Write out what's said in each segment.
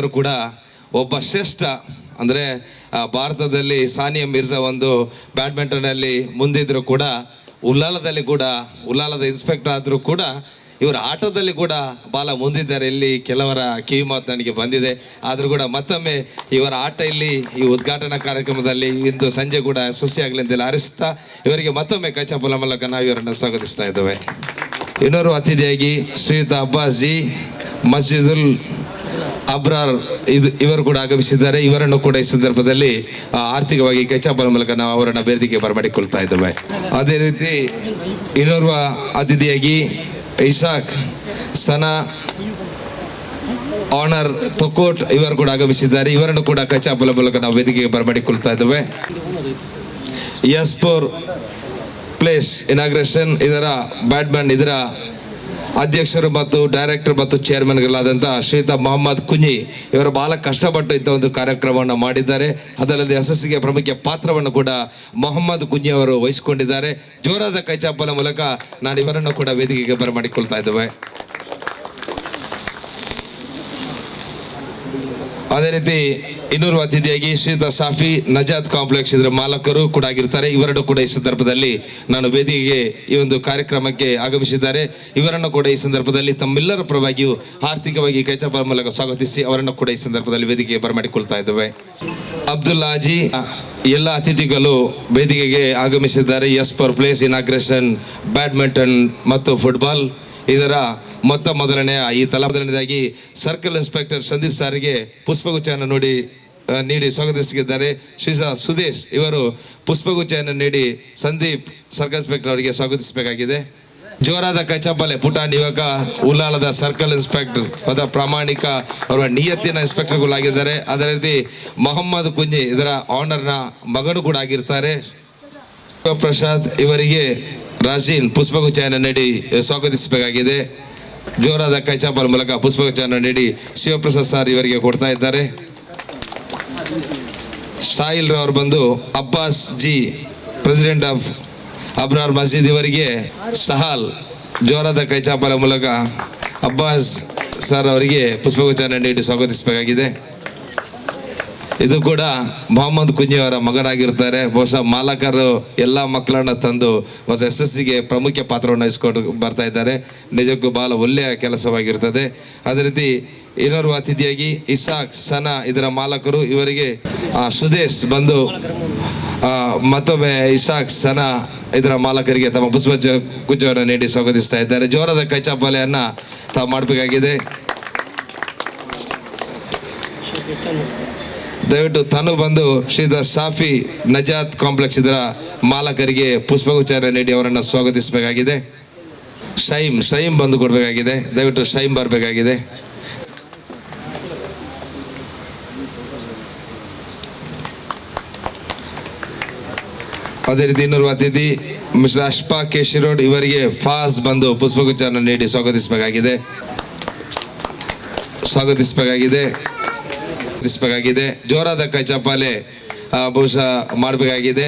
ಇದ್ದರೂ ಕೂಡ ಒಬ್ಬ ಶ್ರೇಷ್ಠ ಅಂದರೆ ಭಾರತದಲ್ಲಿ ಸಾನಿಯಾ ಮಿರ್ಜಾ ಒಂದು ಬ್ಯಾಡ್ಮಿಂಟನಲ್ಲಿ ಮುಂದಿದ್ದರೂ ಕೂಡ ಉಲ್ಲಾಲದ ಇನ್ಸ್ಪೆಕ್ಟರ್ ಆದರೂ ಕೂಡ ಇವರ ಆಟದಲ್ಲಿ ಕೂಡ ಭಾಳ ಮುಂದಿದ್ದಾರೆ. ಇಲ್ಲಿ ಕೆಲವರ ಕಿವಿ ಮಾತು ನನಗೆ ಬಂದಿದೆ. ಆದರೂ ಕೂಡ ಮತ್ತೊಮ್ಮೆ ಇವರ ಆಟ ಇಲ್ಲಿ ಈ ಉದ್ಘಾಟನಾ ಕಾರ್ಯಕ್ರಮದಲ್ಲಿ ಇಂದು ಸಂಜೆ ಕೂಡ ಯಶಸ್ವಿಯಾಗಲಿ ಅಂತೇಳಿ ಹಾರೈಸ್ತಾ ಇವರಿಗೆ ಮತ್ತೊಮ್ಮೆ ಕೈಚಾಪಲ ಮೂಲಕ ನಾವು ಇವರನ್ನು ಸ್ವಾಗತಿಸ್ತಾ ಇದ್ದೇವೆ. ಇನ್ನೋರ್ವ ಅತಿಥಿಯಾಗಿ ಶ್ರೀಯುತ ಅಬ್ಬಾಸ್ ಜಿ ಮಸ್ಜಿದುಲ್ ಅಬ್ರಾರ್ ಇವರು ಕೂಡ ಆಗಮಿಸಿದ್ದಾರೆ. ಇವರನ್ನು ಕೂಡ ಈ ಸಂದರ್ಭದಲ್ಲಿ ಆರ್ಥಿಕವಾಗಿ ಕೈಚಾಪಲ ಮೂಲಕ ನಾವು ಅವರನ್ನು ವೇದಿಕೆಗೆ ಬರಮಾಡಿಕೊಳ್ತಾ ಇದ್ದೇವೆ. ಅದೇ ರೀತಿ ಇನ್ನೋರ್ವ ಅತಿಥಿಯಾಗಿ ಇಸಾಕ್ ಸನಾ ಆನರ್ ತೊಕೋಟ್ ಇವರು ಕೂಡ ಆಗಮಿಸಿದ್ದಾರೆ. ಇವರನ್ನು ಕೂಡ ಕೈಚಾಪಲ ಮೂಲಕ ನಾವು ವೇದಿಕೆಗೆ ಬರಮಾಡಿಕೊಳ್ತಾ ಇದ್ದೇವೆ. ಎಸ್ಪೋರ್ ಪ್ಲೇಸ್ ಇನಾಗ್ರೇಷನ್ ಇದರ ಬ್ಯಾಡ್ಮಿಂಟನ್ ಇದರ ಅಧ್ಯಕ್ಷರು ಮತ್ತು ಡೈರೆಕ್ಟರ್ ಮತ್ತು ಚೇರ್ಮನ್ಗಳಾದಂಥ ಶ್ರೀಯುತ ಮೊಹಮ್ಮದ್ ಕುಂಜಿ ಇವರು ಬಹಳ ಕಷ್ಟಪಟ್ಟು ಇಂಥ ಒಂದು ಕಾರ್ಯಕ್ರಮವನ್ನು ಮಾಡಿದ್ದಾರೆ. ಅದಲ್ಲದೆ ಯಶಸ್ಸಿಗೆ ಪ್ರಮುಖ ಪಾತ್ರವನ್ನು ಕೂಡ ಮೊಹಮ್ಮದ್ ಕುಂಜಿ ಅವರು ವಹಿಸಿಕೊಂಡಿದ್ದಾರೆ. ಜೋರಾದ ಕೈಚಾಪಲ ಮೂಲಕ ನಾನು ಇವರನ್ನು ಕೂಡ ವೇದಿಕೆಗೆ ಬರಮಾಡಿಕೊಳ್ತಾ ಇದ್ದೇವೆ. ಅದೇ ರೀತಿ ಇನ್ನೂರು ಅತಿಥಿಯಾಗಿ ಶ್ರೀಯುತ ಸಾಫಿ ನಜಾತ್ ಕಾಂಪ್ಲೆಕ್ಸ್ ಇದರ ಮಾಲಕರು ಕೂಡ ಆಗಿರ್ತಾರೆ. ಇವರನ್ನು ಕೂಡ ಈ ಸಂದರ್ಭದಲ್ಲಿ ನಾನು ವೇದಿಕೆಗೆ ಈ ಒಂದು ಕಾರ್ಯಕ್ರಮಕ್ಕೆ ಆಗಮಿಸಿದ್ದಾರೆ. ಇವರನ್ನು ಕೂಡ ಈ ಸಂದರ್ಭದಲ್ಲಿ ತಮ್ಮೆಲ್ಲರ ಪರವಾಗಿಯೂ ಆರ್ಥಿಕವಾಗಿ ಕೈಚಾಪಲ ಮೂಲಕ ಸ್ವಾಗತಿಸಿ ಅವರನ್ನು ಕೂಡ ಈ ಸಂದರ್ಭದಲ್ಲಿ ವೇದಿಕೆಗೆ ಬರಮಾಡಿಕೊಳ್ತಾ ಇದ್ದೇವೆ. ಅಬ್ದುಲ್ಲಾ ಅಜಿ ಎಲ್ಲ ಅತಿಥಿಗಳು ವೇದಿಕೆಗೆ ಆಗಮಿಸಿದ್ದಾರೆ. ಎಸ್ಪರ್ ಪ್ಲೇಸ್ ಇನಾಗ್ರೇಷನ್ ಬ್ಯಾಡ್ಮಿಂಟನ್ ಮತ್ತು ಫುಟ್ಬಾಲ್ ಇದರ ಮೊದಲನೆಯ ಈ ಮೊದಲನೇದಾಗಿ ಸರ್ಕಲ್ ಇನ್ಸ್ಪೆಕ್ಟರ್ ಸಂದೀಪ್ ಸಾರಿಗೆ ಪುಷ್ಪಗುಚ್ಛವನ್ನು ನೀಡಿ ಸ್ವಾಗತಿಸಿದ್ದಾರೆ. ಶ್ರೀ ಸುದೇಶ್ ಇವರು ಪುಷ್ಪಗುಚ್ಛವನ್ನು ನೀಡಿ ಸಂದೀಪ್ ಸರ್ಕಲ್ ಇನ್ಸ್ಪೆಕ್ಟರ್ ಅವರಿಗೆ ಸ್ವಾಗತಿಸಬೇಕಾಗಿದೆ. ಜೋರಾದ ಕೈಚಾಪಲೆ ಪುಟಾಣಿ ಯುವಕ ಉಲ್ಲಾಲದ ಸರ್ಕಲ್ ಇನ್ಸ್ಪೆಕ್ಟರ್ ಅದರ ಪ್ರಾಮಾಣಿಕ ಅವರ ನಿಯತ್ತಿನ ಇನ್ಸ್ಪೆಕ್ಟರ್ಗಳಾಗಿದ್ದಾರೆ. ಅದೇ ರೀತಿ ಮೊಹಮ್ಮದ್ ಕುಂಜಿ ಇದರ ಆನರ್ನ ಮಗನು ಕೂಡ ಆಗಿರ್ತಾರೆ. ಪ್ರಸಾದ್ ಇವರಿಗೆ ರಾಜೀನ್ ಪುಷ್ಪಗುಚ್ಛವನ್ನು ನೀಡಿ ಸ್ವಾಗತಿಸಬೇಕಾಗಿದೆ. ಜೋರಾದ ಕೈಚಾಪಲ ಮೂಲಕ ಪುಷ್ಪಗುಚ್ಛವನ್ನು ನೀಡಿ ಶಿವಪ್ರಸಾದ್ ಸರ್ ಇವರಿಗೆ ಕೊಡ್ತಾ ಇದ್ದಾರೆ. ಸಾಹಿಲ್ ರವರು ಬಂದು ಅಬ್ಬಾಸ್ ಜಿ ಪ್ರೆಸಿಡೆಂಟ್ ಆಫ್ ಅಬ್ರಾರ್ ಮಸ್ಜಿದ್ ಇವರಿಗೆ ಸಹಾಲ್ ಜೋರಾದ ಕೈಚಾಪಲ ಮೂಲಕ ಅಬ್ಬಾಸ್ ಸರ್ ಅವರಿಗೆ ಪುಷ್ಪಗುಚ್ಛವನ್ನು ನೀಡಿ ಸ್ವಾಗತಿಸಬೇಕಾಗಿದೆ. ಇದು ಕೂಡ ಮೊಹಮ್ಮದ್ ಕುಂಜಿ ಅವರ ಮಗನಾಗಿರ್ತಾರೆ. ಬಹುಶಃ ಮಾಲಕರು ಎಲ್ಲ ಮಕ್ಕಳನ್ನ ತಂದು ಹೊಸ ಯಶಸ್ಸಿಗೆ ಪ್ರಮುಖ ಪಾತ್ರವನ್ನು ವಹಿಸ್ಕೊಂಡು ಬರ್ತಾ ಇದ್ದಾರೆ. ನಿಜಕ್ಕೂ ಬಹಳ ಒಳ್ಳೆಯ ಕೆಲಸವಾಗಿರ್ತದೆ. ಅದೇ ರೀತಿ ಇನ್ನೋರ್ವ ಅತಿಥಿಯಾಗಿ ಇಸಾಕ್ ಸನಾ ಇದರ ಮಾಲಕರು ಇವರಿಗೆ ಸುದೇಶ್ ಬಂದು ಮತ್ತೊಮ್ಮೆ ಇಸಾಕ್ ಸನಾ ಇದರ ಮಾಲಕರಿಗೆ ತಮ್ಮ ಪುಷ್ಪಗುಚ್ಛವನ್ನು ನೀಡಿ ಸ್ವಾಗತಿಸ್ತಾ ಇದ್ದಾರೆ. ಜೋರಾದ ಕೈಚಾಪಲೆಯನ್ನು ತಾವು ಮಾಡಬೇಕಾಗಿದೆ. ದಯವಿಟ್ಟು ತಾನು ಬಂದು ಶ್ರೀಯುತ ಸಾಫಿ ನಜಾತ್ ಕಾಂಪ್ಲೆಕ್ಸ್ ಇದರ ಮಾಲಕರಿಗೆ ಪುಷ್ಪಗುಚ್ಛವನ್ನು ನೀಡಿ ಅವರನ್ನು ಸ್ವಾಗತಿಸಬೇಕಾಗಿದೆ. ಶೈಮ್ ಬಂದು ಕೊಡಬೇಕಾಗಿದೆ. ದಯವಿಟ್ಟು ಶೈಮ್ ಬರಬೇಕಾಗಿದೆ. ಅದೇ ರೀತಿ ಇನ್ನೂರು ಅತಿಥಿ ಮಿಸ್ಟರ್ ಅಶ್ಫಾ ಕೇಶಿರೋಡ್ ಇವರಿಗೆ ಫಾಸ್ ಬಂದು ಪುಷ್ಪಗುಚ್ಛವನ್ನು ನೀಡಿ ಸ್ವಾಗತಿಸಬೇಕಾಗಿದೆ. ಜೋರಾದ ಕೈಚಾಪಲೆ ಬಹುಶಃ ಮಾಡಬೇಕಾಗಿದೆ.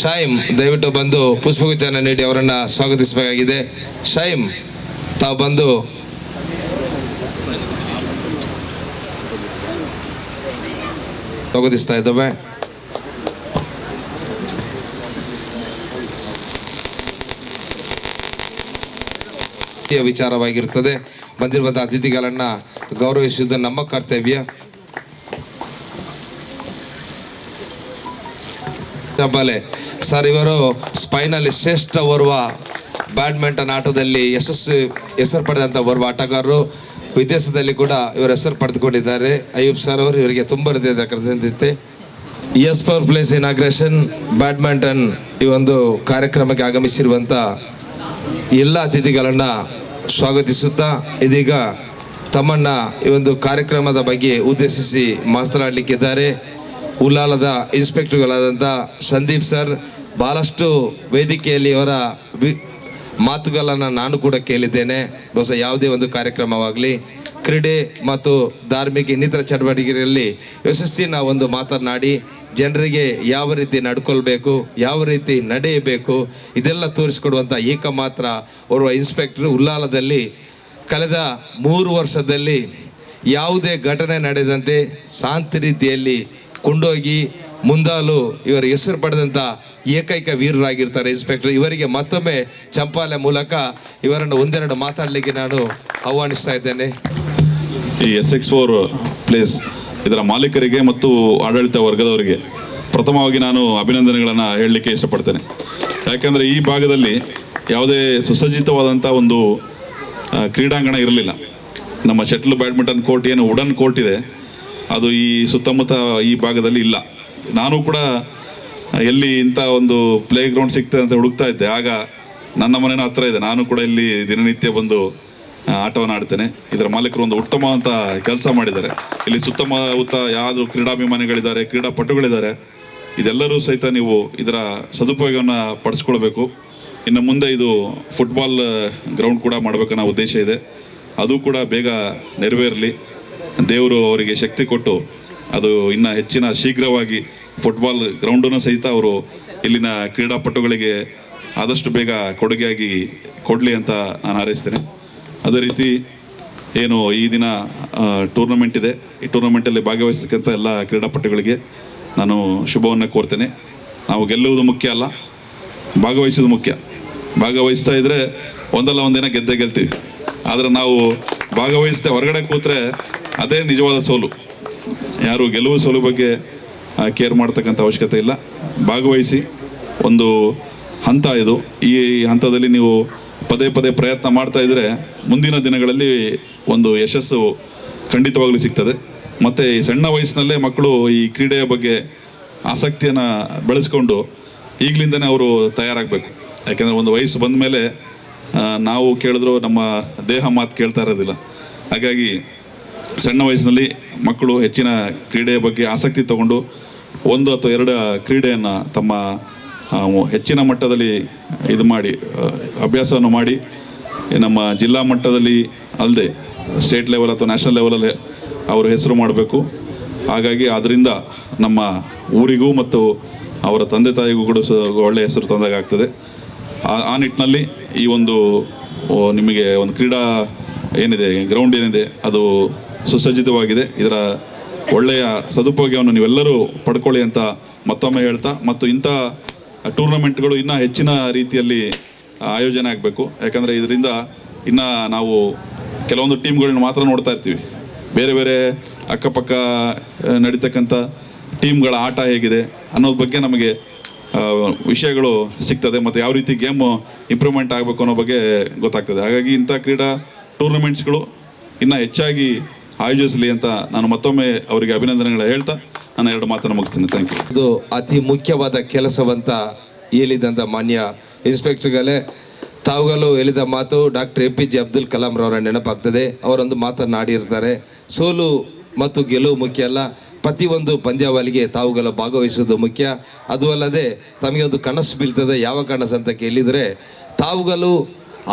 ಶೈಮ್ ದಯವಿಟ್ಟು ಬಂದು ಪುಷ್ಪಗುಚ್ಛವನ್ನು ನೀಡಿ ಅವರನ್ನು ಸ್ವಾಗತಿಸಬೇಕಾಗಿದೆ. ಶೈಮ್ ತಾವು ಬಂದು ಸ್ವಾಗತಿಸ್ತಾ ಇದ್ದೇವೆ. ವಿಚಾರವಾಗಿರುತ್ತದೆ. ಬಂದಿರುವಂಥ ಅತಿಥಿಗಳನ್ನು ಗೌರವಿಸುವುದು ನಮ್ಮ ಕರ್ತವ್ಯ. ಸರ್ ಇವರು ಸ್ಪೈನಲ್ಲಿ ಶ್ರೇಷ್ಠ ಓರ್ವ ಬ್ಯಾಡ್ಮಿಂಟನ್ ಆಟದಲ್ಲಿ ಹೆಸರು ಪಡೆದಂಥ ಓರ್ವ ಆಟಗಾರರು. ವಿದೇಶದಲ್ಲಿ ಕೂಡ ಇವರು ಹೆಸರು ಪಡೆದುಕೊಂಡಿದ್ದಾರೆ. ಅಯ್ಯೂಬ್ ಸರ್ ಅವರು ಇವರಿಗೆ ತುಂಬ ಹೃದಯದ ಕೃತಜ್ಞತೆ. ಎಸ್ಪರ್ ಪ್ಲೇಸ್ ಇನಾಗ್ರೇಷನ್ ಬ್ಯಾಡ್ಮಿಂಟನ್ ಈ ಒಂದು ಕಾರ್ಯಕ್ರಮಕ್ಕೆ ಆಗಮಿಸಿರುವಂಥ ಎಲ್ಲ ಅತಿಥಿಗಳನ್ನು ಸ್ವಾಗತಿಸುತ್ತಾ ಇದೀಗ ತಮ್ಮನ್ನು ಈ ಒಂದು ಕಾರ್ಯಕ್ರಮದ ಬಗ್ಗೆ ಉದ್ದೇಶಿಸಿ ಮಾತನಾಡಲಿಕ್ಕಿದ್ದಾರೆ. ಉಲ್ಲಾಲದ ಇನ್ಸ್ಪೆಕ್ಟರ್ಗಳಾದಂಥ ಸಂದೀಪ್ ಸರ್ ಭಾಳಷ್ಟು ವೇದಿಕೆಯಲ್ಲಿ ಅವರ ಮಾತುಗಳನ್ನು ನಾನು ಕೂಡ ಕೇಳಿದ್ದೇನೆ. ಬಹುಶಃ ಯಾವುದೇ ಒಂದು ಕಾರ್ಯಕ್ರಮವಾಗಲಿ, ಕ್ರೀಡೆ ಮತ್ತು ಧಾರ್ಮಿಕ ಇನ್ನಿತರ ಚಟುವಟಿಕೆಗಳಲ್ಲಿ ಯಶಸ್ಸಿನ ಒಂದು ಮಾತನಾಡಿ ಜನರಿಗೆ ಯಾವ ರೀತಿ ನಡ್ಕೊಳ್ಬೇಕು, ಯಾವ ರೀತಿ ನಡೆಯಬೇಕು, ಇದೆಲ್ಲ ತೋರಿಸಿಕೊಡುವಂಥ ಏಕಮಾತ್ರ ಓರ್ವ ಇನ್ಸ್ಪೆಕ್ಟರ್. ಉಳ್ಳಾಲದಲ್ಲಿ ಕಳೆದ 3 ವರ್ಷದಲ್ಲಿ ಯಾವುದೇ ಘಟನೆ ನಡೆದಂತೆ ಶಾಂತಿ ರೀತಿಯಲ್ಲಿ ಕೊಂಡೋಗಿ ಮುಂದಾಲು ಇವರ ಹೆಸರು ಪಡೆದಂಥ ಏಕೈಕ ವೀರರಾಗಿರ್ತಾರೆ ಇನ್ಸ್ಪೆಕ್ಟರ್. ಇವರಿಗೆ ಮತ್ತೊಮ್ಮೆ ಚಂಪಾಲೆ ಮೂಲಕ ಇವರನ್ನು ಒಂದೆರಡು ಮಾತಾಡಲಿಕ್ಕೆ ನಾನು ಆಹ್ವಾನಿಸ್ತಾ ಇದ್ದೇನೆ. ಈ SX4 ಪ್ಲೇಸ್ ಇದರ ಮಾಲೀಕರಿಗೆ ಮತ್ತು ಆಡಳಿತ ವರ್ಗದವರಿಗೆ ಪ್ರಥಮವಾಗಿ ನಾನು ಅಭಿನಂದನೆಗಳನ್ನು ಹೇಳಲಿಕ್ಕೆ ಇಷ್ಟಪಡ್ತೇನೆ. ಯಾಕೆಂದರೆ ಈ ಭಾಗದಲ್ಲಿ ಯಾವುದೇ ಸುಸಜ್ಜಿತವಾದಂಥ ಒಂದು ಕ್ರೀಡಾಂಗಣ ಇರಲಿಲ್ಲ. ನಮ್ಮ ಶಟ್ಲ್ ಬ್ಯಾಡ್ಮಿಂಟನ್ ಕೋರ್ಟ್ ಏನು ವುಡನ್ ಕೋರ್ಟ್ ಇದೆ, ಅದು ಈ ಸುತ್ತಮುತ್ತ ಈ ಭಾಗದಲ್ಲಿ ಇಲ್ಲ. ನಾನು ಕೂಡ ಎಲ್ಲಿ ಇಂಥ ಒಂದು ಪ್ಲೇ ಗ್ರೌಂಡ್ ಸಿಗ್ತದೆ ಅಂತ ಹುಡುಕ್ತಾ ಇದ್ದೆ. ಆಗ ನನ್ನ ಮನೆಯ ಹತ್ರ ಇದೆ, ನಾನು ಕೂಡ ಇಲ್ಲಿ ದಿನನಿತ್ಯ ಬಂದು ಆಟವನ್ನು ಆಡ್ತೇನೆ. ಇದರ ಮಾಲೀಕರು ಒಂದು ಉತ್ತಮವಾದಂಥ ಕೆಲಸ ಮಾಡಿದ್ದಾರೆ. ಇಲ್ಲಿ ಸುತ್ತಮುತ್ತ ಯಾವುದು ಕ್ರೀಡಾಭಿಮಾನಿಗಳಿದ್ದಾರೆ, ಕ್ರೀಡಾಪಟುಗಳಿದ್ದಾರೆ, ಇದೆಲ್ಲರೂ ಸಹಿತ ನೀವು ಇದರ ಸದುಪಯೋಗವನ್ನು ಪಡಿಸ್ಕೊಳ್ಬೇಕು. ಇನ್ನು ಮುಂದೆ ಇದು ಫುಟ್ಬಾಲ್ ಗ್ರೌಂಡ್ ಕೂಡ ಮಾಡಬೇಕನ್ನೋ ಉದ್ದೇಶ ಇದೆ. ಅದು ಕೂಡ ಬೇಗ ನೆರವೇರಲಿ. ದೇವರು ಅವರಿಗೆ ಶಕ್ತಿ ಕೊಟ್ಟು ಅದು ಇನ್ನು ಹೆಚ್ಚಿನ ಶೀಘ್ರವಾಗಿ ಫುಟ್ಬಾಲ್ ಗ್ರೌಂಡನ್ನು ಸಹಿತ ಅವರು ಇಲ್ಲಿನ ಕ್ರೀಡಾಪಟುಗಳಿಗೆ ಆದಷ್ಟು ಬೇಗ ಕೊಡುಗೆಯಾಗಿ ಕೊಡಲಿ ಅಂತ ನಾನು ಹಾರೈಸ್ತೇನೆ. ಅದೇ ರೀತಿ ಏನು ಈ ದಿನ ಟೂರ್ನಮೆಂಟ್ ಇದೆ, ಈ ಟೂರ್ನಮೆಂಟಲ್ಲಿ ಭಾಗವಹಿಸತಕ್ಕಂಥ ಎಲ್ಲ ಕ್ರೀಡಾಪಟುಗಳಿಗೆ ನಾನು ಶುಭವನ್ನು ಕೋರ್ತೇನೆ. ನಾವು ಗೆಲ್ಲುವುದು ಮುಖ್ಯ ಅಲ್ಲ, ಭಾಗವಹಿಸೋದು ಮುಖ್ಯ. ಭಾಗವಹಿಸ್ತಾ ಇದ್ದರೆ ಒಂದಲ್ಲ ಒಂದಿನ ಗೆದ್ದೇ ಗೆಲ್ತೀವಿ. ಆದರೆ ನಾವು ಭಾಗವಹಿಸ್ತಾ ಹೊರಗಡೆ ಕೂತ್ರೆ ಅದೇ ನಿಜವಾದ ಸೋಲು. ಯಾರು ಗೆಲುವು ಸೋಲು ಬಗ್ಗೆ ಕೇರ್ ಮಾಡ್ತಕ್ಕಂಥ ಅವಶ್ಯಕತೆ ಇಲ್ಲ. ಭಾಗವಹಿಸಿ, ಒಂದು ಹಂತ ಇದು. ಈ ಹಂತದಲ್ಲಿ ನೀವು ಪದೇ ಪದೇ ಪ್ರಯತ್ನ ಮಾಡ್ತಾ ಇದ್ದರೆ ಮುಂದಿನ ದಿನಗಳಲ್ಲಿ ಒಂದು ಯಶಸ್ಸು ಖಂಡಿತವಾಗಲೂ ಸಿಗ್ತದೆ. ಮತ್ತು ಈ ಸಣ್ಣ ವಯಸ್ಸಿನಲ್ಲೇ ಮಕ್ಕಳು ಈ ಕ್ರೀಡೆಯ ಬಗ್ಗೆ ಆಸಕ್ತಿಯನ್ನು ಬೆಳೆಸ್ಕೊಂಡು ಈಗಲಿಂದನೇ ಅವರು ತಯಾರಾಗಬೇಕು. ಯಾಕೆಂದರೆ ಒಂದು ವಯಸ್ಸು ಬಂದ ಮೇಲೆ ನಾವು ಕೇಳಿದ್ರು ನಮ್ಮ ದೇಹ ಮಾತು ಕೇಳ್ತಾ ಇರೋದಿಲ್ಲ. ಹಾಗಾಗಿ ಸಣ್ಣ ವಯಸ್ಸಿನಲ್ಲಿ ಮಕ್ಕಳು ಹೆಚ್ಚಿನ ಕ್ರೀಡೆಯ ಬಗ್ಗೆ ಆಸಕ್ತಿ ತಗೊಂಡು 1 ಅಥವಾ 2 ಕ್ರೀಡೆಯನ್ನು ತಮ್ಮ ಹೆಚ್ಚಿನ ಮಟ್ಟದಲ್ಲಿ ಇದು ಮಾಡಿ ಅಭ್ಯಾಸವನ್ನು ಮಾಡಿ ನಮ್ಮ ಜಿಲ್ಲಾ ಮಟ್ಟದಲ್ಲಿ ಅಲ್ಲದೆ ಸ್ಟೇಟ್ ಲೆವೆಲ್ ಅಥವಾ ನ್ಯಾಷನಲ್ ಲೆವೆಲಲ್ಲಿ ಅವರು ಹೆಸರು ಮಾಡಬೇಕು. ಹಾಗಾಗಿ ಅದರಿಂದ ನಮ್ಮ ಊರಿಗೂ ಮತ್ತು ಅವರ ತಂದೆ ತಾಯಿಗೂ ಕೂಡ ಒಳ್ಳೆಯ ಹೆಸರು ತಂದಾಗ್ತದೆ. ಆ ನಿಟ್ಟಿನಲ್ಲಿ ಈ ಒಂದು ನಿಮಗೆ ಒಂದು ಕ್ರೀಡಾ ಏನಿದೆ, ಗ್ರೌಂಡ್ ಏನಿದೆ, ಅದು ಸುಸಜ್ಜಿತವಾಗಿದೆ. ಇದರ ಒಳ್ಳೆಯ ಸದುಪಯೋಗವನ್ನು ನೀವೆಲ್ಲರೂ ಪಡ್ಕೊಳ್ಳಿ ಅಂತ ಮತ್ತೊಮ್ಮೆ ಹೇಳ್ತಾ, ಮತ್ತು ಇಂಥ ಟೂರ್ನಮೆಂಟ್ಗಳು ಇನ್ನೂ ಹೆಚ್ಚಿನ ರೀತಿಯಲ್ಲಿ ಆಯೋಜನೆ ಆಗಬೇಕು. ಯಾಕಂದರೆ ಇದರಿಂದ ಇನ್ನು ನಾವು ಕೆಲವೊಂದು ಟೀಮ್ಗಳನ್ನ ಮಾತ್ರ ನೋಡ್ತಾ ಇರ್ತೀವಿ. ಬೇರೆ ಬೇರೆ ಅಕ್ಕಪಕ್ಕ ನಡೀತಕ್ಕಂಥ ಟೀಮ್ಗಳ ಆಟ ಹೇಗಿದೆ ಅನ್ನೋದ್ರ ಬಗ್ಗೆ ನಮಗೆ ವಿಷಯಗಳು ಸಿಗ್ತದೆ, ಮತ್ತು ಯಾವ ರೀತಿ ಗೇಮು ಇಂಪ್ರೂವ್ಮೆಂಟ್ ಆಗಬೇಕು ಅನ್ನೋ ಬಗ್ಗೆ ಗೊತ್ತಾಗ್ತದೆ. ಹಾಗಾಗಿ ಇಂಥ ಕ್ರೀಡಾ ಟೂರ್ನಮೆಂಟ್ಸ್ಗಳು ಇನ್ನೂ ಹೆಚ್ಚಾಗಿ ಆಯೋಜಿಸಲಿ ಅಂತ ನಾನು ಮತ್ತೊಮ್ಮೆ ಅವರಿಗೆ ಅಭಿನಂದನೆಗಳ ಹೇಳ್ತಾ ನಾನು 2 ಮಾತನ್ನು ಮುಗಿಸ್ತೀನಿ. Thank you. ಇದು ಅತಿ ಮುಖ್ಯವಾದ ಕೆಲಸವಂತ ಹೇಳಿದಂಥ ಮಾನ್ಯ ಇನ್ಸ್ಪೆಕ್ಟರ್ಗಳೇ, ತಾವುಗಳು ಹೇಳಿದ ಮಾತು ಡಾಕ್ಟರ್ APJ ಅಬ್ದುಲ್ ಕಲಾಂ ರವರ ನೆನಪಾಗ್ತದೆ. ಅವರೊಂದು ಮಾತನಾಡಿರ್ತಾರೆ, ಸೋಲು ಮತ್ತು ಗೆಲುವು ಮುಖ್ಯ ಅಲ್ಲ, ಪ್ರತಿಯೊಂದು ಪಂದ್ಯಾವಳಿಗೆ ತಾವುಗಳು ಭಾಗವಹಿಸೋದು ಮುಖ್ಯ. ಅದು ಅಲ್ಲದೆ ತಮಗೆ ಒಂದು ಕನಸು ಬೀಳ್ತದೆ. ಯಾವ ಕನಸು ಅಂತ ಕೇಳಿದರೆ, ತಾವುಗಳು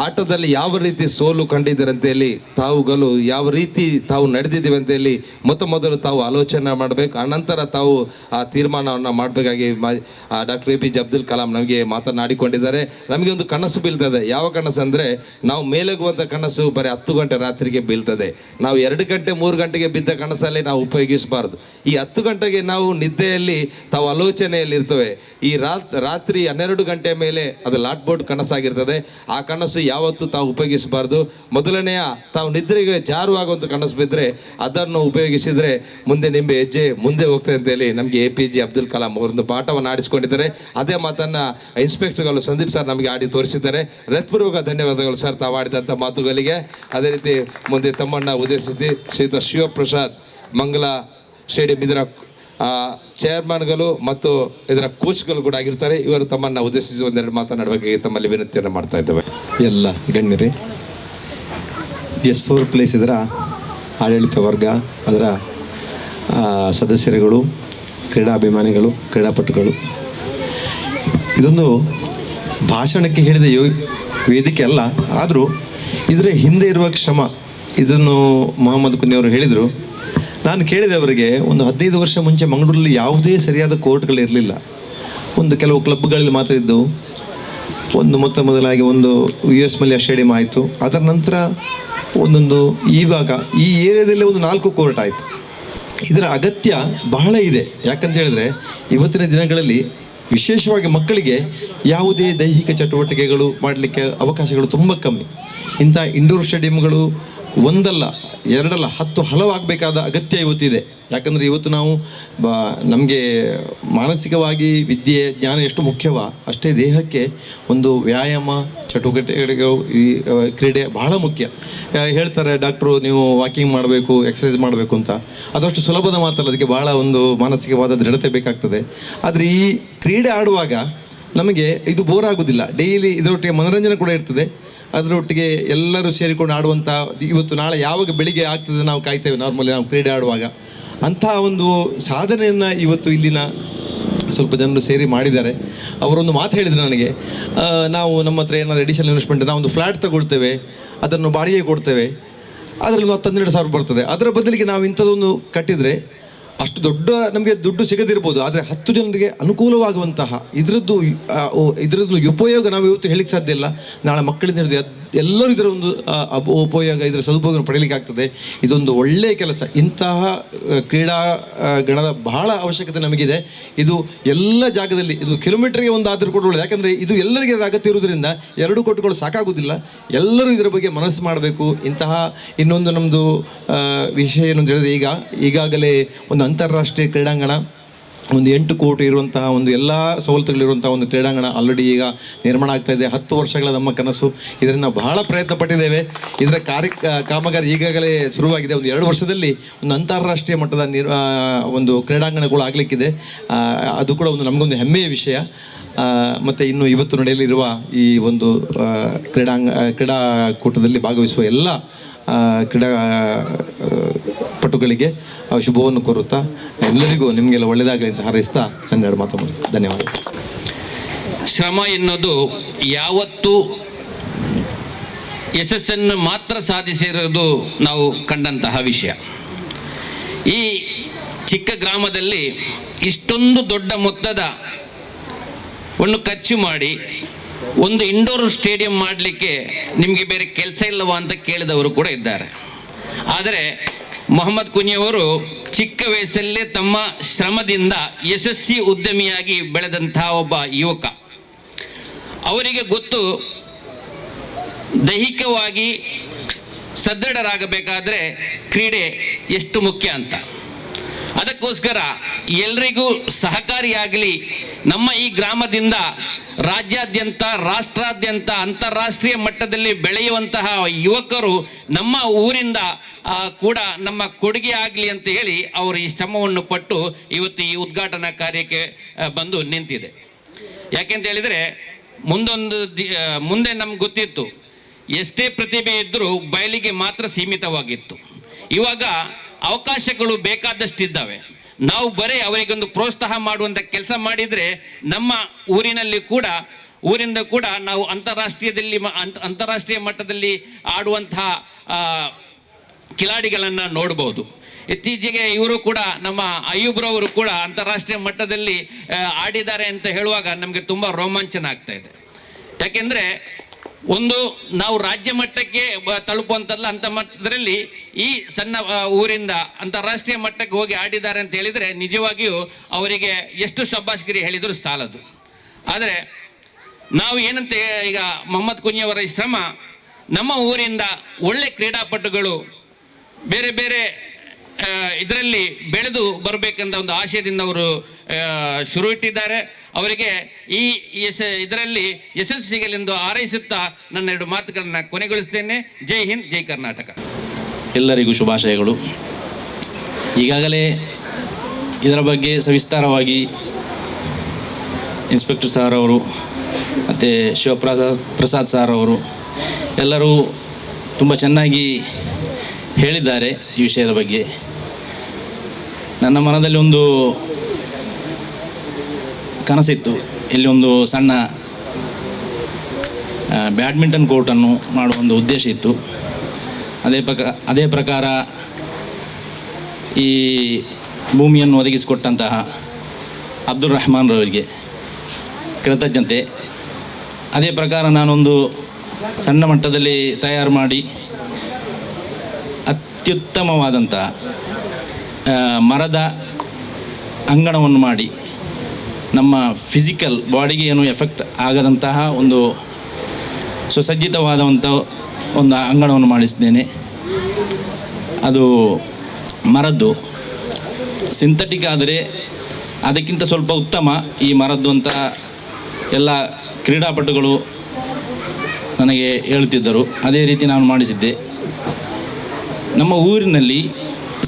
ಆಟದಲ್ಲಿ ಯಾವ ರೀತಿ ಸೋಲು ಕಂಡಿದ್ದಾರೆ ಅಂತೇಳಿ, ತಾವುಗಳು ಯಾವ ರೀತಿ ತಾವು ನಡೆದಿದ್ದೀವಿ ಅಂತೇಳಿ ಮೊದಲು ತಾವು ಆಲೋಚನೆ ಮಾಡಬೇಕು. ಆನಂತರ ತಾವು ಆ ತೀರ್ಮಾನವನ್ನು ಮಾಡಬೇಕಾಗಿ ಡಾಕ್ಟರ್ APJ ಅಬ್ದುಲ್ ಕಲಾಂ ನಮಗೆ ಮಾತನಾಡಿಕೊಂಡಿದ್ದಾರೆ. ನಮಗೆ ಒಂದು ಕನಸು ಬೀಳ್ತದೆ. ಯಾವ ಕನಸು ಅಂದರೆ, ನಾವು ಮೇಲೆಗುವಂಥ ಕನಸು ಬರೀ 10 ಗಂಟೆ ರಾತ್ರಿಗೆ ಬೀಳ್ತದೆ. ನಾವು 2 ಗಂಟೆ 3 ಗಂಟೆಗೆ ಬಿದ್ದ ಕನಸಲ್ಲಿ ನಾವು ಉಪಯೋಗಿಸಬಾರ್ದು. ಈ 10 ಗಂಟೆಗೆ ನಾವು ನಿದ್ದೆಯಲ್ಲಿ ತಾವು ಆಲೋಚನೆಯಲ್ಲಿ ಇರ್ತವೆ. ಈ ರಾತ್ರಿ 12 ಗಂಟೆ ಮೇಲೆ ಅದು ಲಾಟ್ ಬೋರ್ಡ್ ಕನಸಾಗಿರ್ತದೆ. ಆ ಕನಸು ಯಾವತ್ತೂ ತಾವು ಉಪಯೋಗಿಸಬಾರ್ದು. ಮೊದಲನೆಯ ತಾವು ನಿದ್ರೆಗೆ ಜಾರುವಾಗುವಂಥ ಕನಸು ಬಿದ್ದರೆ ಅದನ್ನು ಉಪಯೋಗಿಸಿದರೆ ಮುಂದೆ ನಿಮ್ಮ ಹೆಜ್ಜೆ ಮುಂದೆ ಹೋಗ್ತದೆ ಅಂತೇಳಿ ನಮಗೆ APJ ಅಬ್ದುಲ್ ಕಲಾಂ ಅವರೊಂದು ಪಾಠವನ್ನು ಆಡಿಸ್ಕೊಂಡಿದ್ದಾರೆ. ಅದೇ ಮಾತನ್ನು ಇನ್ಸ್ಪೆಕ್ಟರ್ಗಳು ಸಂದೀಪ್ ಸರ್ ನಮಗೆ ಆಡಿ ತೋರಿಸಿದ್ದಾರೆ. ಹೃತ್ಪೂರ್ವಕ ಧನ್ಯವಾದಗಳು ಸರ್ ತಾವು ಆಡಿದಂಥ ಮಾತುಗಳಿಗೆ. ಅದೇ ರೀತಿ ಮುಂದೆ ತಮ್ಮನ್ನು ಉದ್ದೇಶಿಸಿ ಶ್ರೀಯುತ ಶಿವಪ್ರಸಾದ್ ಮಂಗಲ ಸ್ಟೇಡಿಯಂ ಇದರ ಚೇರ್ಮನ್ಗಳು ಮತ್ತು ಇದರ ಕೋಚ್ಗಳು ಕೂಡ ಆಗಿರ್ತಾರೆ. ಇವರು ತಮ್ಮನ್ನು ಉದ್ದೇಶಿಸಿ 1-2 ಮಾತನಾಡಬೇಕಾಗಿ ತಮ್ಮಲ್ಲಿ ವಿನಂತಿಯನ್ನು ಮಾಡ್ತಾ ಇದ್ದೇವೆ. ಎಲ್ಲ ಗಣ್ಯರೇ, S4 ಪ್ಲೇಸ್ ಇದರ ಆಡಳಿತ ವರ್ಗ, ಅದರ ಸದಸ್ಯರುಗಳು, ಕ್ರೀಡಾಭಿಮಾನಿಗಳು, ಕ್ರೀಡಾಪಟುಗಳು, ಇದೊಂದು ಭಾಷಣಕ್ಕೆ ಹೇಳಿದ ವೇದಿಕೆ ಅಲ್ಲ. ಆದರೂ ಇದರ ಹಿಂದೆ ಇರುವ ಶ್ರಮ, ಇದನ್ನು ಮೊಹಮ್ಮದ್ ಕುನ್ನಿ ಅವರು ಹೇಳಿದರು. ನಾನು ಕೇಳಿದೆ ಅವರಿಗೆ, ಒಂದು 15 ವರ್ಷ ಮುಂಚೆ ಮಂಗಳೂರಲ್ಲಿ ಯಾವುದೇ ಸರಿಯಾದ ಕೋರ್ಟ್ಗಳಿರಲಿಲ್ಲ. ಒಂದು ಕೆಲವು ಕ್ಲಬ್ಗಳಲ್ಲಿ ಮಾತ್ರ ಇದ್ದವು. ಮೊದಲಾಗಿ ಒಂದು US ಮಲ್ಯ ಸ್ಟೇಡಿಯಂ ಆಯಿತು. ಅದರ ನಂತರ ಇವಾಗ ಈ ಏರಿಯಾದಲ್ಲಿ ಒಂದು 4 ಕೋರ್ಟ್ ಆಯಿತು. ಇದರ ಅಗತ್ಯ ಬಹಳ ಇದೆ. ಯಾಕಂತ ಹೇಳಿದ್ರೆ ಇವತ್ತಿನ ದಿನಗಳಲ್ಲಿ ವಿಶೇಷವಾಗಿ ಮಕ್ಕಳಿಗೆ ಯಾವುದೇ ದೈಹಿಕ ಚಟುವಟಿಕೆಗಳು ಮಾಡಲಿಕ್ಕೆ ಅವಕಾಶಗಳು ತುಂಬ ಕಮ್ಮಿ. ಇಂಥ ಇಂಡೋರ್ ಸ್ಟೇಡಿಯಂಗಳು ಒಂದಲ್ಲ ಎರಡಲ್ಲ 10 ಹಲವು ಆಗಬೇಕಾದ ಅಗತ್ಯ ಇವತ್ತಿದೆ. ಯಾಕಂದರೆ ಇವತ್ತು ನಾವು ನಮಗೆ ಮಾನಸಿಕವಾಗಿ ವಿದ್ಯೆ ಜ್ಞಾನ ಎಷ್ಟು ಮುಖ್ಯವೋ ಅಷ್ಟೇ ದೇಹಕ್ಕೆ ಒಂದು ವ್ಯಾಯಾಮ ಚಟುವಟಿಕೆಗಳು, ಈ ಕ್ರೀಡೆ ಬಹಳ ಮುಖ್ಯ. ಹೇಳ್ತಾರೆ ಡಾಕ್ಟ್ರು, ನೀವು ವಾಕಿಂಗ್ ಮಾಡಬೇಕು, ಎಕ್ಸಸೈಸ್ ಮಾಡಬೇಕು ಅಂತ. ಅದಷ್ಟು ಸುಲಭದ ಮಾತಲ್ಲ, ಅದಕ್ಕೆ ಬಹಳ ಒಂದು ಮಾನಸಿಕವಾದ ದೃಢತೆ ಬೇಕಾಗ್ತದೆ. ಆದರೆ ಈ ಕ್ರೀಡೆ ಆಡುವಾಗ ನಮಗೆ ಇದು ಬೋರ್ ಆಗೋದಿಲ್ಲ. ಡೈಲಿ ಇದರೊಟ್ಟಿಗೆ ಮನೋರಂಜನೆ ಕೂಡ ಇರ್ತದೆ. ಅದರೊಟ್ಟಿಗೆ ಎಲ್ಲರೂ ಸೇರಿಕೊಂಡು ಆಡುವಂಥ, ಇವತ್ತು ನಾಳೆ ಯಾವಾಗ ಬೆಳಿಗ್ಗೆ ಆಗ್ತದೆ ನಾವು ಕಾಯ್ತೇವೆ ನಾರ್ಮಲಿ ನಾವು ಕ್ರೀಡೆ ಆಡುವಾಗ. ಅಂಥ ಒಂದು ಸಾಧನೆಯನ್ನು ಇವತ್ತು ಇಲ್ಲಿನ ಸ್ವಲ್ಪ ಜನರು ಸೇರಿ ಮಾಡಿದ್ದಾರೆ. ಅವರೊಂದು ಮಾತು ಹೇಳಿದರು ನನಗೆ, ನಾವು ನಮ್ಮ ಹತ್ರ ಏನಾದರೂ ಎಡಿಷನಲ್ ಇನ್ವೆಸ್ಟ್ಮೆಂಟ್, ನಾವು ಒಂದು ಫ್ಲ್ಯಾಟ್ ತಗೊಳ್ತೇವೆ, ಅದನ್ನು ಬಾಡಿಗೆ ಕೊಡ್ತೇವೆ, ಅದರಲ್ಲಿ 10-12 ಸಾವಿರ ಬರ್ತದೆ. ಅದರ ಬದಲಿಗೆ ನಾವು ಇಂಥದ್ದೊಂದು ಕಟ್ಟಿದರೆ ಅಷ್ಟು ದೊಡ್ಡ ನಮಗೆ ದುಡ್ಡು ಸಿಗದಿರ್ಬೋದು, ಆದರೆ 10 ಜನರಿಗೆ ಅನುಕೂಲವಾಗುವಂತಹ ಇದರದ್ದು ಉಪಯೋಗ ನಾವು ಇವತ್ತು ಹೇಳಿಕ್ಕೆ ಸಾಧ್ಯ ಇಲ್ಲ. ನಾಳೆ ಮಕ್ಕಳಿಂದ ಹಿಡಿದು ಎಲ್ಲರೂ ಇದರ ಒಂದು ಉಪಯೋಗ, ಇದರ ಸದುಪಯೋಗ ಪಡೆಯಲಿಕ್ಕೆ ಆಗ್ತದೆ. ಇದೊಂದು ಒಳ್ಳೆಯ ಕೆಲಸ. ಇಂತಹ ಕ್ರೀಡಾ ಗಣದ ಬಹಳ ಅವಶ್ಯಕತೆ ನಮಗಿದೆ. ಇದು ಎಲ್ಲ ಜಾಗದಲ್ಲಿ, ಇದು ಕಿಲೋಮೀಟರ್ಗೆ ಒಂದು ಆದರೂ ಕೂಡ ಒಳ್ಳೆಯದು. ಯಾಕಂದರೆ ಇದು ಎಲ್ಲರಿಗೆ ಅಗತ್ಯ ಇರುವುದರಿಂದ 2 ಕೋಟಿಗಳು ಸಾಕಾಗೋದಿಲ್ಲ. ಎಲ್ಲರೂ ಇದರ ಬಗ್ಗೆ ಮನಸ್ಸು ಮಾಡಬೇಕು. ಇಂತಹ ಇನ್ನೊಂದು ನಮ್ಮದು ವಿಷಯ ಏನು ಅಂತ ಹೇಳಿದ್ರೆ, ಈಗಾಗಲೇ ಒಂದು ಅಂತಾರಾಷ್ಟ್ರೀಯ ಕ್ರೀಡಾಂಗಣ, ಒಂದು 8 ಕೋಟಿ ಇರುವಂತಹ ಒಂದು ಎಲ್ಲ ಸವಲತ್ತುಗಳಿರುವಂತಹ ಒಂದು ಕ್ರೀಡಾಂಗಣ ಆಲ್ರೆಡಿ ಈಗ ನಿರ್ಮಾಣ ಆಗ್ತಾ ಇದೆ. 10 ವರ್ಷಗಳ ನಮ್ಮ ಕನಸು. ಇದರಿಂದ ಬಹಳ ಪ್ರಯತ್ನ ಪಟ್ಟಿದ್ದೇವೆ. ಇದರ ಕಾಮಗಾರಿ ಈಗಾಗಲೇ ಶುರುವಾಗಿದೆ. ಒಂದು 2 ವರ್ಷದಲ್ಲಿ ಒಂದು ಅಂತಾರಾಷ್ಟ್ರೀಯ ಮಟ್ಟದ ಒಂದು ಕ್ರೀಡಾಂಗಣಗಳು ಆಗಲಿಕ್ಕಿದೆ. ಅದು ಕೂಡ ಒಂದು ನಮಗೊಂದು ಹೆಮ್ಮೆಯ ವಿಷಯ. ಮತ್ತು ಇನ್ನು ಇವತ್ತು ನಡೆಯಲಿರುವ ಈ ಒಂದು ಕ್ರೀಡಾಕೂಟದಲ್ಲಿ ಭಾಗವಹಿಸುವ ಎಲ್ಲ ಕ್ರೀಡಾಪಟುಗಳಿಗೆ ಶುಭವನ್ನು ಕೋರುತ್ತಾ, ಎಲ್ಲರಿಗೂ ನಿಮಗೆಲ್ಲ ಒಳ್ಳೆಯದಾಗಲಿ ಅಂತ ಹಾರೈಸ್ತಾ ನನ್ನ ಮಾತಾಡ್ತೀನಿ. ಧನ್ಯವಾದ. ಶ್ರಮ ಎನ್ನುವುದು ಯಾವತ್ತೂ ಯಶಸ್ಸನ್ನು ಮಾತ್ರ ಸಾಧಿಸಿರೋದು ನಾವು ಕಂಡಂತಹ ವಿಷಯ. ಈ ಚಿಕ್ಕ ಗ್ರಾಮದಲ್ಲಿ ಇಷ್ಟೊಂದು ದೊಡ್ಡ ಮೊತ್ತದ ಖರ್ಚು ಮಾಡಿ ಒಂದು ಇಂಡೋರ್ ಸ್ಟೇಡಿಯಂ ಮಾಡಲಿಕ್ಕೆ ನಿಮಗೆ ಬೇರೆ ಕೆಲಸ ಇಲ್ಲವಾ ಅಂತ ಕೇಳಿದವರು ಕೂಡ ಇದ್ದಾರೆ. ಆದರೆ ಮೊಹಮ್ಮದ್ ಕುನಿಯವರು ಚಿಕ್ಕ ವಯಸ್ಸಲ್ಲೇ ತಮ್ಮ ಶ್ರಮದಿಂದ ಯಶಸ್ವಿ ಉದ್ಯಮಿಯಾಗಿ ಬೆಳೆದಂತಹ ಒಬ್ಬ ಯುವಕ. ಅವರಿಗೆ ಗೊತ್ತು, ದೈಹಿಕವಾಗಿ ಸದೃಢರಾಗಬೇಕಾದ್ರೆ ಕ್ರೀಡೆ ಎಷ್ಟು ಮುಖ್ಯ ಅಂತ. ಅದಕ್ಕೋಸ್ಕರ ಎಲ್ರಿಗೂ ಸಹಕಾರಿಯಾಗಲಿ, ನಮ್ಮ ಈ ಗ್ರಾಮದಿಂದ ರಾಜ್ಯಾದ್ಯಂತ, ರಾಷ್ಟ್ರಾದ್ಯಂತ, ಅಂತಾರಾಷ್ಟ್ರೀಯ ಮಟ್ಟದಲ್ಲಿ ಬೆಳೆಯುವಂತಹ ಯುವಕರು ನಮ್ಮ ಊರಿಂದ ಕೂಡ ನಮ್ಮ ಕೊಡುಗೆ ಆಗಲಿ ಅಂತ ಹೇಳಿ ಅವರು ಈ ಶ್ರಮವನ್ನು ಪಟ್ಟು ಇವತ್ತು ಈ ಉದ್ಘಾಟನಾ ಕಾರ್ಯಕ್ಕೆ ಬಂದು ನಿಂತಿದೆ. ಯಾಕೆಂತ ಹೇಳಿದರೆ ಮುಂದೆ ನಮ್ಗೆ ಗೊತ್ತಿತ್ತು, ಎಷ್ಟೇ ಪ್ರತಿಭೆ ಇದ್ದರೂ ಬಯಲಿಗೆ ಮಾತ್ರ ಸೀಮಿತವಾಗಿತ್ತು. ಇವಾಗ ಅವಕಾಶಗಳು ಬೇಕಾದಷ್ಟಿದ್ದಾವೆ. ನಾವು ಬರೀ ಅವರಿಗೊಂದು ಪ್ರೋತ್ಸಾಹ ಮಾಡುವಂಥ ಕೆಲಸ ಮಾಡಿದರೆ ನಮ್ಮ ಊರಿಂದ ಕೂಡ ನಾವು ಅಂತಾರಾಷ್ಟ್ರೀಯ ಮಟ್ಟದಲ್ಲಿ ಆಡುವಂತಹ ಕಿಲಾಡಿಗಳನ್ನು ನೋಡ್ಬೋದು. ಇತ್ತೀಚೆಗೆ ಇವರು ಕೂಡ, ನಮ್ಮ ಅಯ್ಯೂಬ್ರವರು ಕೂಡ ಅಂತಾರಾಷ್ಟ್ರೀಯ ಮಟ್ಟದಲ್ಲಿ ಆಡಿದ್ದಾರೆ ಅಂತ ಹೇಳುವಾಗ ನಮಗೆ ತುಂಬ ರೋಮಾಂಚನ ಆಗ್ತಾ ಇದೆ. ಯಾಕೆಂದರೆ ನಾವು ರಾಜ್ಯ ಮಟ್ಟಕ್ಕೆ ತಲುಪುವಂಥಲ್ಲ, ಅಂಥ ಮಟ್ಟದಲ್ಲಿ ಈ ಸಣ್ಣ ಊರಿಂದ ಅಂತಾರಾಷ್ಟ್ರೀಯ ಮಟ್ಟಕ್ಕೆ ಹೋಗಿ ಆಡಿದ್ದಾರೆ ಅಂತ ಹೇಳಿದರೆ ನಿಜವಾಗಿಯೂ ಅವರಿಗೆ ಎಷ್ಟು ಶಬ್ಬಾಷ್ಗಿರಿ ಹೇಳಿದರೂ ಸಾಲದು. ಆದರೆ ನಾವು ಏನಂತ, ಈಗ ಮೊಹಮ್ಮದ್ ಕುನಿಯವರ ಈ ಶ್ರಮ, ನಮ್ಮ ಊರಿಂದ ಒಳ್ಳೆ ಕ್ರೀಡಾಪಟುಗಳು ಬೇರೆ ಬೇರೆ ಇದರಲ್ಲಿ ಬೆಳೆದು ಬರಬೇಕೆಂದ ಒಂದು ಆಶಯದಿಂದ ಅವರು ಶುರು ಇಟ್ಟಿದ್ದಾರೆ. ಅವರಿಗೆ ಇದರಲ್ಲಿ ಯಶಸ್ಸು ಸಿಗಲೆಂದು ಹಾರೈಸುತ್ತಾ ನನ್ನ 2 ಮಾತುಗಳನ್ನು ಕೊನೆಗೊಳಿಸ್ತೇನೆ. ಜೈ ಹಿಂದ್, ಜೈ ಕರ್ನಾಟಕ. ಎಲ್ಲರಿಗೂ ಶುಭಾಶಯಗಳು. ಈಗಾಗಲೇ ಇದರ ಬಗ್ಗೆ ಸವಿಸ್ತಾರವಾಗಿ ಇನ್ಸ್ಪೆಕ್ಟರ್ ಸಾರ್ ಅವರು ಮತ್ತು ಶಿವಪ್ರಸಾದ್ ಸಾರ್ ಅವರು ಎಲ್ಲರೂ ತುಂಬ ಚೆನ್ನಾಗಿ ಹೇಳಿದ್ದಾರೆ ಈ ವಿಷಯದ ಬಗ್ಗೆ. ನನ್ನ ಮನದಲ್ಲಿ ಒಂದು ಕನಸಿತ್ತು, ಇಲ್ಲಿ ಒಂದು ಸಣ್ಣ ಬ್ಯಾಡ್ಮಿಂಟನ್ ಕೋರ್ಟನ್ನು ಮಾಡುವ ಒಂದು ಉದ್ದೇಶ ಇತ್ತು. ಅದೇ ಪ್ರಕಾರ ಈ ಭೂಮಿಯನ್ನು ಒದಗಿಸಿಕೊಟ್ಟಂತಹ ಅಬ್ದುಲ್ ರಹಮಾನ್ ರವರಿಗೆ ಕೃತಜ್ಞತೆ. ಅದೇ ಪ್ರಕಾರ ನಾನೊಂದು ಸಣ್ಣ ಮಟ್ಟದಲ್ಲಿ ತಯಾರು ಮಾಡಿ ಅತ್ಯುತ್ತಮವಾದಂಥ ಮರದ ಅಂಗಣವನ್ನು ಮಾಡಿ ನಮ್ಮ ಫಿಸಿಕಲ್ ಬಾಡಿಗೆ ಏನು ಎಫೆಕ್ಟ್ ಆಗದಂತಹ ಒಂದು ಸುಸಜ್ಜಿತವಾದಂಥ ಒಂದು ಅಂಗಣವನ್ನು ಮಾಡಿಸಿದ್ದೇನೆ. ಅದು ಮರದ್ದು, ಸಿಂಥೆಟಿಕ್ ಆದರೆ ಅದಕ್ಕಿಂತ ಸ್ವಲ್ಪ ಉತ್ತಮ ಈ ಮರದ್ದು ಅಂತ ಎಲ್ಲ ಕ್ರೀಡಾಪಟುಗಳು ನನಗೆ ಹೇಳುತ್ತಿದ್ದರು. ಅದೇ ರೀತಿ ನಾನು ಮಾಡಿಸಿದ್ದೆ. ನಮ್ಮ ಊರಿನಲ್ಲಿ,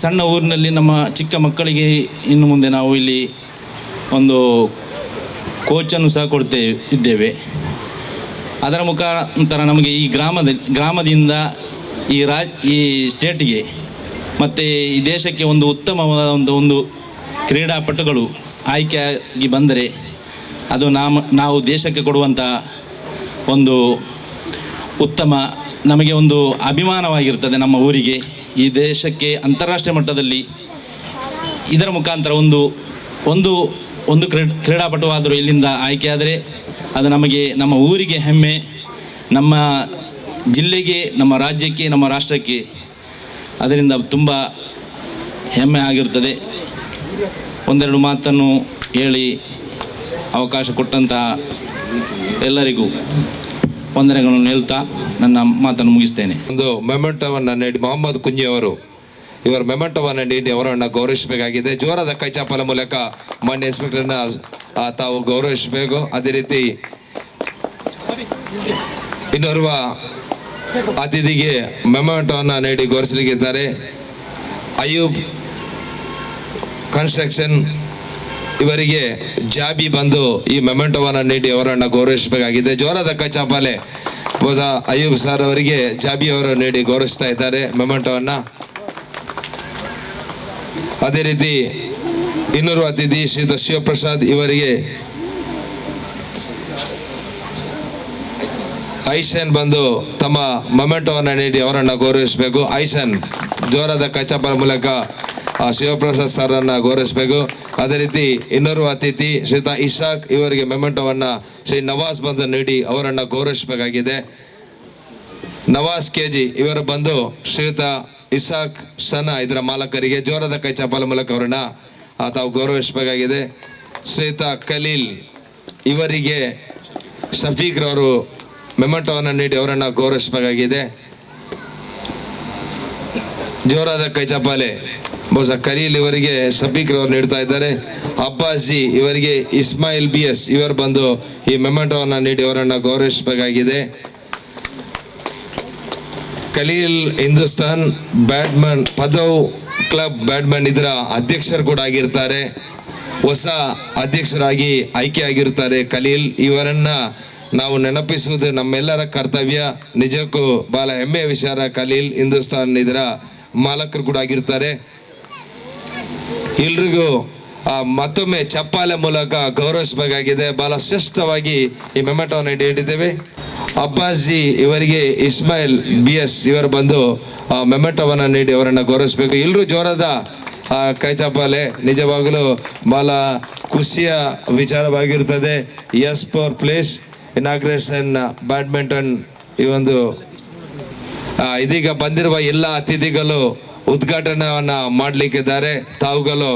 ಸಣ್ಣ ಊರಿನಲ್ಲಿ ನಮ್ಮ ಚಿಕ್ಕ ಮಕ್ಕಳಿಗೆ ಇನ್ನು ಮುಂದೆ ನಾವು ಇಲ್ಲಿ ಒಂದು ಕೋಚನ್ನು ಸಹ ಇದ್ದೇವೆ. ಅದರ ಮುಖಾಂತರ ನಮಗೆ ಈ ಗ್ರಾಮದಿಂದ ಈ ಸ್ಟೇಟಿಗೆ ಮತ್ತು ಈ ದೇಶಕ್ಕೆ ಒಂದು ಉತ್ತಮವಾದ ಒಂದು ಕ್ರೀಡಾಪಟುಗಳು ಆಯ್ಕೆಯಾಗಿ ಬಂದರೆ ಅದು ನಾವು ದೇಶಕ್ಕೆ ಕೊಡುವಂಥ ಒಂದು ಉತ್ತಮ, ನಮಗೆ ಒಂದು ಅಭಿಮಾನವಾಗಿರ್ತದೆ. ನಮ್ಮ ಊರಿಗೆ, ಈ ದೇಶಕ್ಕೆ ಅಂತಾರಾಷ್ಟ್ರೀಯ ಮಟ್ಟದಲ್ಲಿ ಇದರ ಮುಖಾಂತರ ಒಂದು ಕ್ರೀಡಾಪಟುವಾದರೂ ಇಲ್ಲಿಂದ ಆಯ್ಕೆಯಾದರೆ ಅದು ನಮಗೆ, ನಮ್ಮ ಊರಿಗೆ ಹೆಮ್ಮೆ, ನಮ್ಮ ಜಿಲ್ಲೆಗೆ, ನಮ್ಮ ರಾಜ್ಯಕ್ಕೆ, ನಮ್ಮ ರಾಷ್ಟ್ರಕ್ಕೆ ಅದರಿಂದ ತುಂಬ ಹೆಮ್ಮೆ ಆಗಿರುತ್ತದೆ. ಒಂದೆರಡು ಮಾತನ್ನು ಹೇಳಿ ಅವಕಾಶ ಕೊಟ್ಟಂತಹ ಎಲ್ಲರಿಗೂ ವಂದನೆಗಳನ್ನು ಹೇಳ್ತಾ ನನ್ನ ಮಾತನ್ನು ಮುಗಿಸ್ತೇನೆ. ಒಂದು ಮೆಮೆಂಟೋವನ್ನು ನೀಡಿ ಮೊಹಮ್ಮದ್ ಕುಂಜಿ ಅವರು ಇವರ ಮೆಮೆಂಟೋವನ್ನು ನೀಡಿ ಅವರನ್ನು ಗೌರವಿಸಬೇಕಾಗಿದೆ. ಜೋರಾದ ಕೈಚಾಪಲ ಮೂಲಕ ಮಾನ್ಯ ಇನ್ಸ್ಪೆಕ್ಟರ್ನ ತಾವು ಗೌರವಿಸಬೇಕು. ಅದೇ ರೀತಿ ಇನ್ನೋರ್ವ ಅತಿಥಿಗೆ ಮೆಮೆಂಟೋವನ್ನು ನೀಡಿ ಗೌರವಿಸಲಿಕ್ಕಿದ್ದಾರೆ. ಅಯೂಬ್ ಕನ್ಸ್ಟ್ರಕ್ಷನ್ ಇವರಿಗೆ ಜಾಬಿ ಬಂದು ಈ ಮೆಮೆಂಟೋವನ್ನು ನೀಡಿ ಅವರನ್ನು ಗೌರವಿಸಬೇಕಾಗಿದೆ. ಜೋರಾದ ಕೈಚಾಪಲೆ ಹೊಸ ಅಯೂಬ್ ಸರ್ ಅವರಿಗೆ ಜಾಬಿ ಅವರು ನೀಡಿ ಗೌರವಿಸ್ತಾ ಇದ್ದಾರೆ ಮೆಮೆಂಟೋವನ್ನು. ಅದೇ ರೀತಿ ಇನ್ನೂರು ಅತಿಥಿ ಶ್ರೀಯುತ ಶಿವಪ್ರಸಾದ್ ಇವರಿಗೆ ಐಶನ್ ಬಂದು ತಮ್ಮ ಮೊಮೆಂಟೋವನ್ನು ನೀಡಿ ಅವರನ್ನು ಗೌರವಿಸಬೇಕು. ಐಶನ್ ಜೋರಾದ ಕೈಚಾಪಲ ಮೂಲಕ ಶಿವಪ್ರಸಾದ್ ಸರನ್ನು ಗೌರವಿಸಬೇಕು. ಅದೇ ರೀತಿ ಇನ್ನೋರ್ವ ಅತಿಥಿ ಶ್ರೀಯುತ ಇಶಾಕ್ ಇವರಿಗೆ ಮೆಮೆಂಟೋವನ್ನು ಶ್ರೀ ನವಾಜ್ ಬಂದು ನೀಡಿ ಅವರನ್ನು ಗೌರವಿಸಬೇಕಾಗಿದೆ. ನವಾಜ್ ಕೆಜಿ ಇವರು ಬಂದು ಶ್ರೀಯುತ ಇಸಾಕ್ ಸನ ಇದರ ಮಾಲಕರಿಗೆ ಜೋರಾದ ಕೈಚಾಪಲ ಮೂಲಕ ಅವರನ್ನು ತಾವು ಗೌರವಿಸಬೇಕಾಗಿದೆ. ಶ್ರೀಯುತ ಖಲೀಲ್ ಇವರಿಗೆ ಶಫೀಕ್ರವರು ಮೆಮೆಂಟೋವನ್ನು ನೀಡಿ ಅವರನ್ನು ಗೌರವಿಸಬೇಕಾಗಿದೆ. ಜೋರಾದ ಕೈಚಾಪಲೆ ಬಹುಶಃ ಖಲೀಲ್ ಇವರಿಗೆ ಶಫೀಕ್ರವರು ನೀಡ್ತಾ ಇದ್ದಾರೆ. ಅಬ್ಬಾಸ್ ಜಿ ಇವರಿಗೆ ಇಸ್ಮಾಯಿಲ್ BS ಇವರು ಬಂದು ಈ ಮೆಮೆಂಟೋವನ್ನು ನೀಡಿ ಅವರನ್ನು ಗೌರವಿಸಬೇಕಾಗಿದೆ. ಖಲೀಲ್ ಹಿಂದೂಸ್ತಾನ್ ಬ್ಯಾಡ್ಮನ್ ಪದವ್ ಕ್ಲಬ್ ಬ್ಯಾಡ್ಮನ್ ಇದರ ಅಧ್ಯಕ್ಷರು ಕೂಡ ಆಗಿರ್ತಾರೆ. ಹೊಸ ಅಧ್ಯಕ್ಷರಾಗಿ ಆಯ್ಕೆ ಆಗಿರ್ತಾರೆ ಖಲೀಲ್. ಇವರನ್ನು ನಾವು ನೆನಪಿಸುವುದು ನಮ್ಮೆಲ್ಲರ ಕರ್ತವ್ಯ. ನಿಜಕ್ಕೂ ಬಹಳ ಹೆಮ್ಮೆಯ ವಿಚಾರ. ಖಲೀಲ್ ಹಿಂದೂಸ್ತಾನ್ ಇದರ ಮಾಲಕರು ಕೂಡ ಆಗಿರ್ತಾರೆ. ಎಲ್ರಿಗೂ ಮತ್ತೊಮ್ಮೆ ಚಪ್ಪಾಳೆ ಮೂಲಕ ಗೌರವಿಸಬೇಕಾಗಿದೆ. ಬಹಳ ಶ್ರೇಷ್ಠವಾಗಿ ಈ ಮೆಮೆಂಟೋವನ್ನು ನೀಡಿದ್ದೇವೆ. ಅಬ್ಬಾಸ್ ಜಿ ಇವರಿಗೆ ಇಸ್ಮಾಯಿಲ್ BS ಇವರು ಬಂದು ಮೆಮೆಂಟೋವನ್ನು ನೀಡಿ ಅವರನ್ನು ಗೌರವಿಸಬೇಕು. ಎಲ್ಲರೂ ಜೋರಾದ ಕೈಚಾಪಲೆ. ನಿಜವಾಗಲೂ ಬಹಳ ಖುಷಿಯ ವಿಚಾರವಾಗಿರ್ತದೆ. S4 ಪ್ಲೇಸ್ ಇನಾಗ್ರೇಷನ್ ಬ್ಯಾಡ್ಮಿಂಟನ್ ಈ ಒಂದು ಇದೀಗ ಬಂದಿರುವ ಎಲ್ಲ ಅತಿಥಿಗಳು ಉದ್ಘಾಟನೆಯನ್ನು ಮಾಡಲಿಕ್ಕಿದ್ದಾರೆ. ತಾವುಗಳು